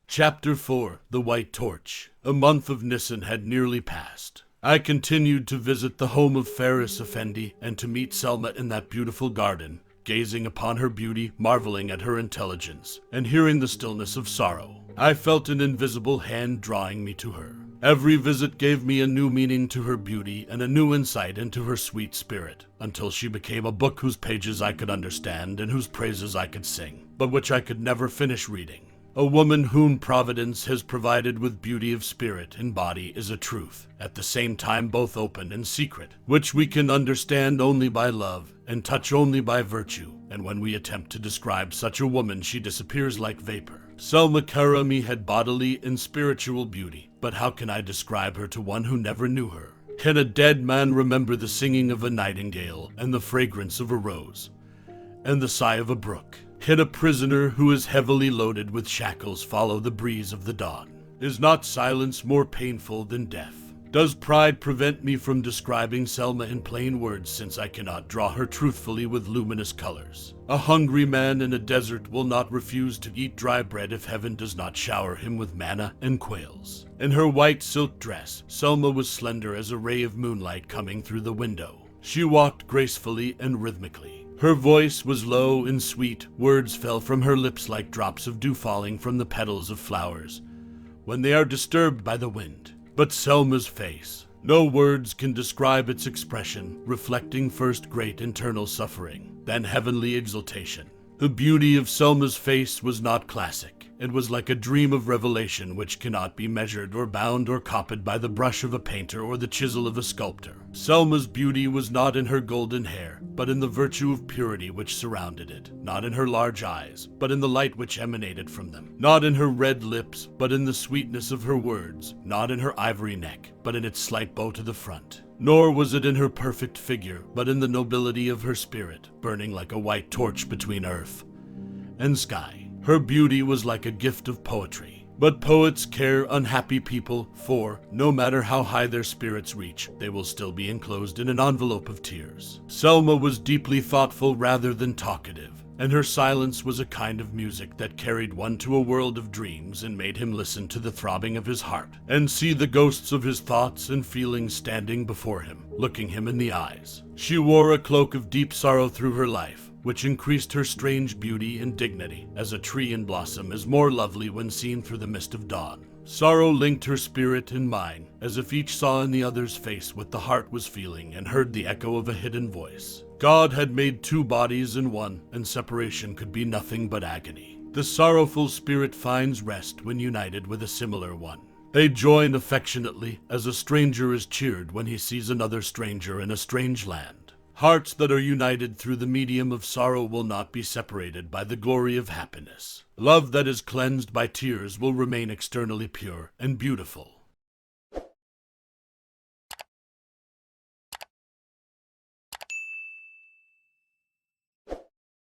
Chapter 4 The White Torch. A month of Nisan had nearly passed. I continued to visit the home of Faris Effendi and to meet Selma in that beautiful garden, gazing upon her beauty, marveling at her intelligence, and hearing the stillness of sorrow. I felt an invisible hand drawing me to her. Every visit gave me a new meaning to her beauty and a new insight into her sweet spirit, until she became a book whose pages I could understand and whose praises I could sing, but which I could never finish reading. A woman whom Providence has provided with beauty of spirit and body is a truth, at the same time both open and secret, which we can understand only by love and touch only by virtue, and when we attempt to describe such a woman she disappears like vapor. Selma Karama had bodily and spiritual beauty, but how can I describe her to one who never knew her? Can a dead man remember the singing of a nightingale and the fragrance of a rose and the sigh of a brook? Can a prisoner who is heavily loaded with shackles follow the breeze of the dawn? Is not silence more painful than death? Does pride prevent me from describing Selma in plain words, since I cannot draw her truthfully with luminous colors? A hungry man in a desert will not refuse to eat dry bread if heaven does not shower him with manna and quails. In her white silk dress, Selma was slender as a ray of moonlight coming through the window. She walked gracefully and rhythmically. Her voice was low and sweet. Words fell from her lips like drops of dew falling from the petals of flowers when they are disturbed by the wind. But Selma's face, no words can describe its expression, reflecting first great internal suffering, then heavenly exultation. The beauty of Selma's face was not classic. It was like a dream of revelation which cannot be measured or bound or copied by the brush of a painter or the chisel of a sculptor. Selma's beauty was not in her golden hair, but in the virtue of purity which surrounded it, not in her large eyes, but in the light which emanated from them, not in her red lips, but in the sweetness of her words, not in her ivory neck, but in its slight bow to the front. Nor was it in her perfect figure, but in the nobility of her spirit, burning like a white torch between earth and sky. Her beauty was like a gift of poetry. But poets care unhappy people, for, no matter how high their spirits reach, they will still be enclosed in an envelope of tears. Selma was deeply thoughtful rather than talkative, and her silence was a kind of music that carried one to a world of dreams and made him listen to the throbbing of his heart, and see the ghosts of his thoughts and feelings standing before him, looking him in the eyes. She wore a cloak of deep sorrow through her life, which increased her strange beauty and dignity, as a tree in blossom is more lovely when seen through the mist of dawn. Sorrow linked her spirit and mine, as if each saw in the other's face what the heart was feeling and heard the echo of a hidden voice. God had made two bodies in one, and separation could be nothing but agony. The sorrowful spirit finds rest when united with a similar one. They join affectionately, as a stranger is cheered when he sees another stranger in a strange land. Hearts that are united through the medium of sorrow will not be separated by the glory of happiness. Love that is cleansed by tears will remain externally pure and beautiful.